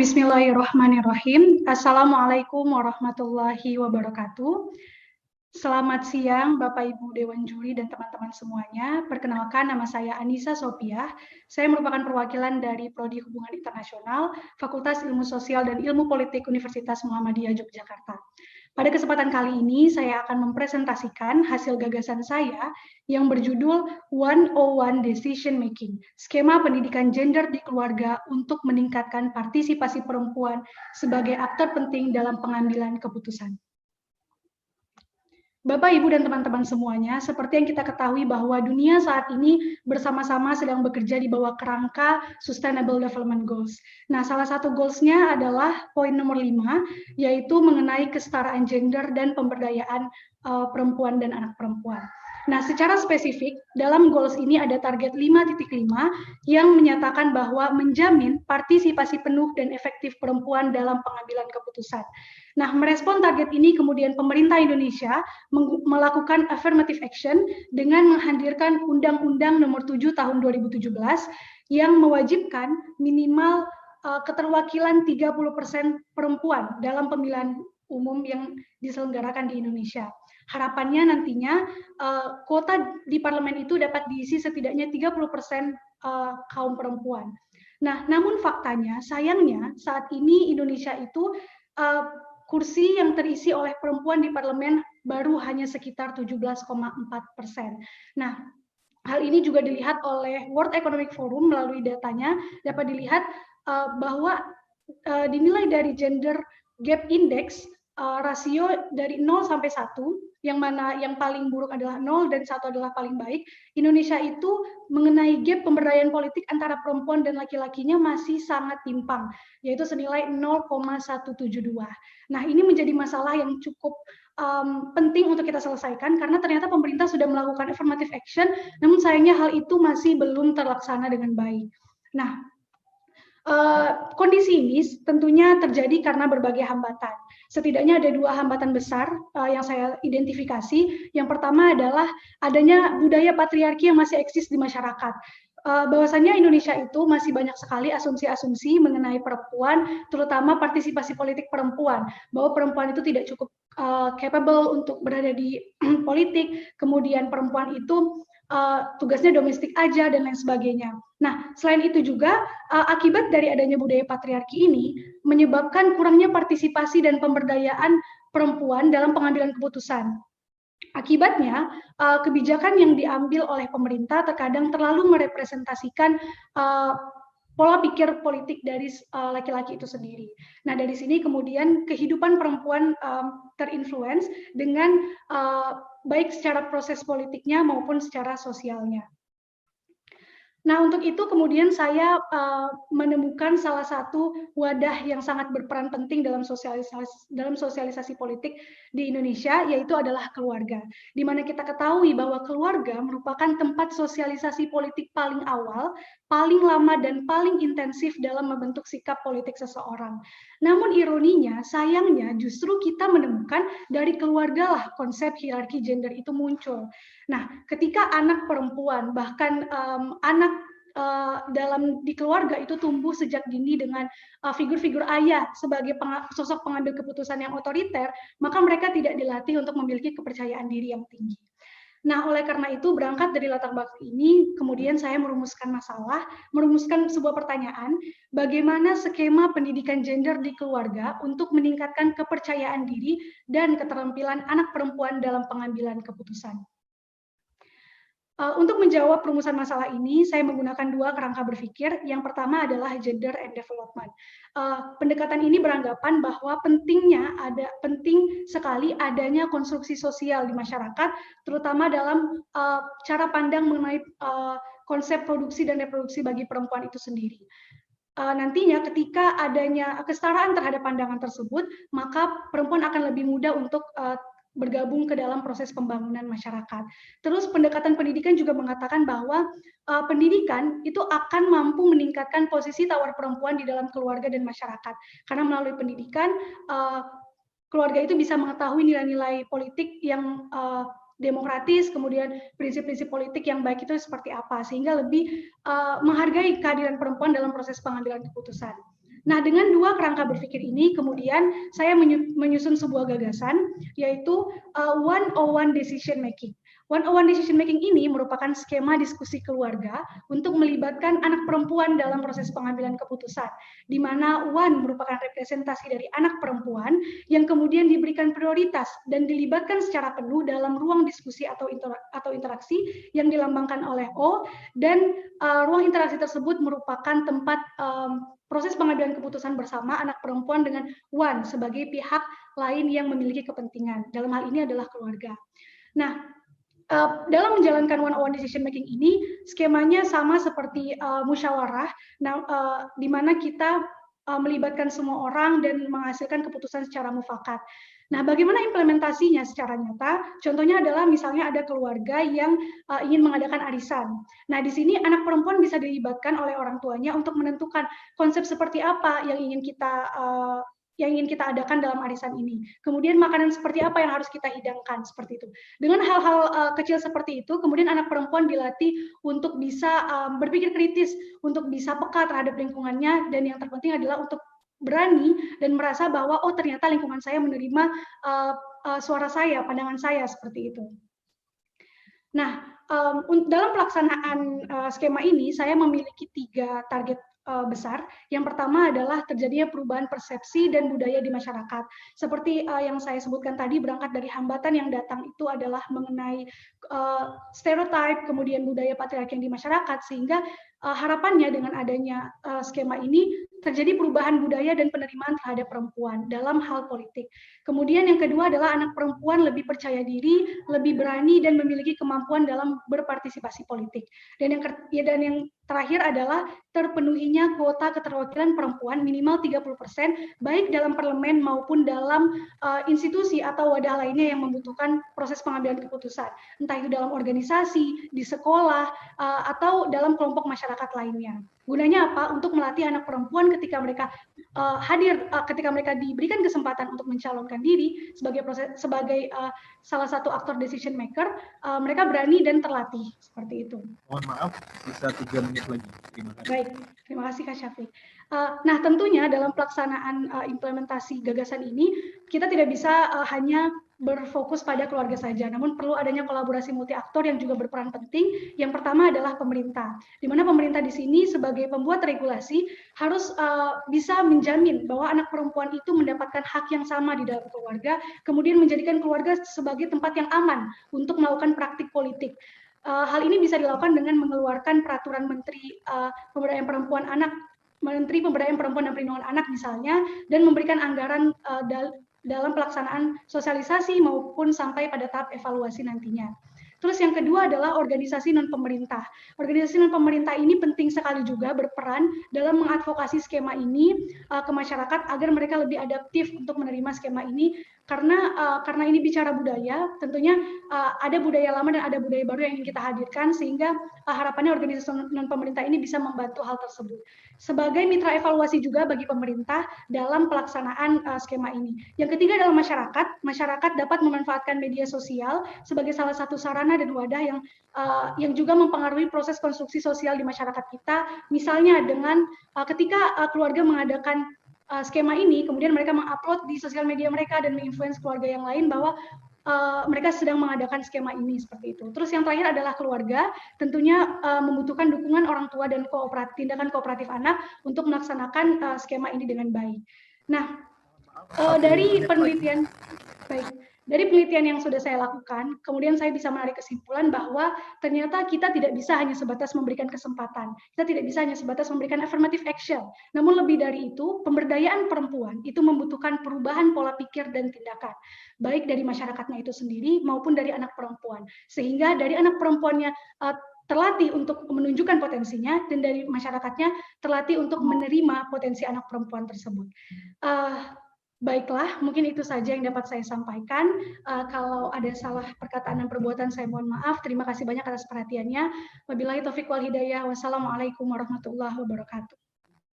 Bismillahirrahmanirrahim. Assalamualaikum warahmatullahi wabarakatuh. Selamat siang Bapak Ibu Dewan Juri dan teman-teman semuanya. Perkenalkan, nama saya Anissa Sopiah. Saya merupakan perwakilan dari Prodi Hubungan Internasional, Fakultas Ilmu Sosial dan Ilmu Politik Universitas Muhammadiyah Yogyakarta. Pada kesempatan kali ini, saya akan mempresentasikan hasil gagasan saya yang berjudul 101 Decision Making, skema pendidikan gender di keluarga untuk meningkatkan partisipasi perempuan sebagai aktor penting dalam pengambilan keputusan. Bapak, Ibu, dan teman-teman semuanya, seperti yang kita ketahui bahwa dunia saat ini bersama-sama sedang bekerja di bawah kerangka Sustainable Development Goals. Nah, salah satu goals-nya adalah poin nomor 5, yaitu mengenai kesetaraan gender dan pemberdayaan perempuan dan anak perempuan. Nah, secara spesifik, dalam goals ini ada target 5.5 yang menyatakan bahwa menjamin partisipasi penuh dan efektif perempuan dalam pengambilan keputusan. Nah, merespon target ini, kemudian pemerintah Indonesia melakukan affirmative action dengan menghadirkan Undang-Undang Nomor 7 Tahun 2017 yang mewajibkan minimal keterwakilan 30% perempuan dalam pemilihan umum yang diselenggarakan di Indonesia. Harapannya nantinya kuota di parlemen itu dapat diisi setidaknya 30% kaum perempuan. Nah, namun faktanya, sayangnya saat ini Indonesia itu kursi yang terisi oleh perempuan di parlemen baru hanya sekitar 17,4%. Nah, hal ini juga dilihat oleh World Economic Forum melalui datanya, dapat dilihat bahwa dinilai dari gender gap index, rasio dari 0 sampai 1, yang mana yang paling buruk adalah 0 dan 1 adalah paling baik. Indonesia itu mengenai gap pemberdayaan politik antara perempuan dan laki-lakinya masih sangat timpang, yaitu senilai 0,172. Nah, ini menjadi masalah yang cukup penting untuk kita selesaikan karena ternyata pemerintah sudah melakukan affirmative action, namun sayangnya hal itu masih belum terlaksana dengan baik. Nah, kondisi ini tentunya terjadi karena berbagai hambatan. Setidaknya ada 2 hambatan besar yang saya identifikasi. Yang pertama adalah adanya budaya patriarki yang masih eksis di masyarakat. Bahwasannya Indonesia itu masih banyak sekali asumsi-asumsi mengenai perempuan, terutama partisipasi politik perempuan, bahwa perempuan itu tidak cukup capable untuk berada di politik, kemudian perempuan itu tugasnya domestik aja dan lain sebagainya. Nah, selain itu juga akibat dari adanya budaya patriarki ini menyebabkan kurangnya partisipasi dan pemberdayaan perempuan dalam pengambilan keputusan. Akibatnya, kebijakan yang diambil oleh pemerintah terkadang terlalu merepresentasikan pola pikir politik dari laki-laki itu sendiri. Nah, dari sini kemudian kehidupan perempuan terinfluence dengan baik secara proses politiknya maupun secara sosialnya. Nah, untuk itu kemudian saya menemukan salah satu wadah yang sangat berperan penting dalam sosialisasi politik di Indonesia, yaitu adalah keluarga. Di mana kita ketahui bahwa keluarga merupakan tempat sosialisasi politik paling awal, paling lama, dan paling intensif dalam membentuk sikap politik seseorang. Namun ironinya, sayangnya justru kita menemukan dari keluarga lah konsep hierarki gender itu muncul. Nah, ketika anak perempuan, bahkan anak di keluarga itu tumbuh sejak dini dengan figur-figur ayah sebagai sosok pengambil keputusan yang otoriter, maka mereka tidak dilatih untuk memiliki kepercayaan diri yang tinggi. Nah, oleh karena itu, berangkat dari latar belakang ini, kemudian saya merumuskan sebuah pertanyaan, bagaimana skema pendidikan gender di keluarga untuk meningkatkan kepercayaan diri dan keterampilan anak perempuan dalam pengambilan keputusan. Untuk menjawab perumusan masalah ini, saya menggunakan 2 kerangka berpikir. Yang pertama adalah gender and development. Pendekatan ini beranggapan bahwa penting sekali adanya konstruksi sosial di masyarakat, terutama dalam cara pandang mengenai konsep produksi dan reproduksi bagi perempuan itu sendiri. Nantinya ketika adanya kesetaraan terhadap pandangan tersebut, maka perempuan akan lebih mudah untuk bergabung ke dalam proses pembangunan masyarakat. Terus pendekatan pendidikan juga mengatakan bahwa pendidikan itu akan mampu meningkatkan posisi tawar perempuan di dalam keluarga dan masyarakat. Karena melalui pendidikan, keluarga itu bisa mengetahui nilai-nilai politik yang demokratis, kemudian prinsip-prinsip politik yang baik itu seperti apa, sehingga lebih menghargai kehadiran perempuan dalam proses pengambilan keputusan. Nah, dengan dua kerangka berpikir ini, kemudian saya menyusun sebuah gagasan, yaitu 101 decision making. 101 decision making ini merupakan skema diskusi keluarga untuk melibatkan anak perempuan dalam proses pengambilan keputusan, di mana one merupakan representasi dari anak perempuan yang kemudian diberikan prioritas dan dilibatkan secara penuh dalam ruang diskusi atau interaksi yang dilambangkan oleh O, dan ruang interaksi tersebut merupakan tempat proses pengambilan keputusan bersama anak perempuan dengan one sebagai pihak lain yang memiliki kepentingan. Dalam hal ini adalah keluarga. Nah, dalam menjalankan one-on-one decision making ini, skemanya sama seperti musyawarah, di mana kita melibatkan semua orang dan menghasilkan keputusan secara mufakat. Nah, bagaimana implementasinya secara nyata? Contohnya adalah misalnya ada keluarga yang ingin mengadakan arisan. Nah, di sini anak perempuan bisa dilibatkan oleh orang tuanya untuk menentukan konsep seperti apa yang ingin kita adakan dalam arisan ini. Kemudian makanan seperti apa yang harus kita hidangkan, seperti itu. Dengan hal-hal kecil seperti itu, kemudian anak perempuan dilatih untuk bisa berpikir kritis, untuk bisa peka terhadap lingkungannya, dan yang terpenting adalah untuk berani dan merasa bahwa oh ternyata lingkungan saya menerima suara saya, pandangan saya, seperti itu. Nah, dalam pelaksanaan skema ini, saya memiliki 3 target besar. Yang pertama adalah terjadinya perubahan persepsi dan budaya di masyarakat. Seperti yang saya sebutkan tadi, berangkat dari hambatan yang datang itu adalah mengenai stereotip, kemudian budaya patriarki yang di masyarakat, sehingga harapannya dengan adanya skema ini terjadi perubahan budaya dan penerimaan terhadap perempuan dalam hal politik. Kemudian yang kedua adalah anak perempuan lebih percaya diri, lebih berani, dan memiliki kemampuan dalam berpartisipasi politik. Dan yang terakhir adalah terpenuhinya kuota keterwakilan perempuan minimal 30%, baik dalam parlemen maupun dalam institusi atau wadah lainnya yang membutuhkan proses pengambilan keputusan, entah itu dalam organisasi, di sekolah, atau dalam kelompok masyarakat lainnya. Gunanya apa? Untuk melatih anak perempuan ketika mereka ketika mereka diberikan kesempatan untuk mencalonkan diri sebagai salah satu aktor decision maker, mereka berani dan terlatih, seperti itu. Mohon maaf, bisa 3 menit lagi. Terima kasih. Baik, terima kasih Kak Syafiq. Nah, tentunya dalam pelaksanaan implementasi gagasan ini, kita tidak bisa hanya berfokus pada keluarga saja, namun perlu adanya kolaborasi multi aktor yang juga berperan penting. Yang pertama adalah pemerintah, di mana pemerintah di sini sebagai pembuat regulasi harus bisa menjamin bahwa anak perempuan itu mendapatkan hak yang sama di dalam keluarga, kemudian menjadikan keluarga sebagai tempat yang aman untuk melakukan praktik politik. Hal ini bisa dilakukan dengan mengeluarkan peraturan Menteri Pemberdayaan Perempuan Menteri Pemberdayaan Perempuan dan Perlindungan Anak misalnya, dan memberikan anggaran dalam pelaksanaan sosialisasi maupun sampai pada tahap evaluasi nantinya. Terus yang kedua adalah organisasi non-pemerintah. Organisasi non-pemerintah ini penting sekali juga berperan dalam mengadvokasi skema ini ke masyarakat agar mereka lebih adaptif untuk menerima skema ini, karena ini bicara budaya, tentunya ada budaya lama dan ada budaya baru yang ingin kita hadirkan, sehingga harapannya organisasi non-pemerintah ini bisa membantu hal tersebut. Sebagai mitra evaluasi juga bagi pemerintah dalam pelaksanaan skema ini. Yang ketiga adalah masyarakat dapat memanfaatkan media sosial sebagai salah satu sarana dan wadah yang juga mempengaruhi proses konstruksi sosial di masyarakat kita, misalnya dengan ketika keluarga mengadakan skema ini, kemudian mereka mengupload di sosial media mereka dan menginfluence keluarga yang lain bahwa mereka sedang mengadakan skema ini, seperti itu. Terus yang terakhir adalah keluarga, tentunya membutuhkan dukungan orang tua dan tindakan kooperatif anak untuk melaksanakan skema ini dengan baik. Nah, dari penelitian yang sudah saya lakukan, kemudian saya bisa menarik kesimpulan bahwa ternyata kita tidak bisa hanya sebatas memberikan kesempatan, kita tidak bisa hanya sebatas memberikan affirmative action, namun lebih dari itu, pemberdayaan perempuan itu membutuhkan perubahan pola pikir dan tindakan, baik dari masyarakatnya itu sendiri maupun dari anak perempuan, sehingga dari anak perempuannya terlatih untuk menunjukkan potensinya, dan dari masyarakatnya terlatih untuk menerima potensi anak perempuan tersebut. Baiklah, mungkin itu saja yang dapat saya sampaikan. Kalau ada salah perkataan dan perbuatan, saya mohon maaf. Terima kasih banyak atas perhatiannya. Wabillahi taufiq wal hidayah. Wassalamualaikum warahmatullahi wabarakatuh.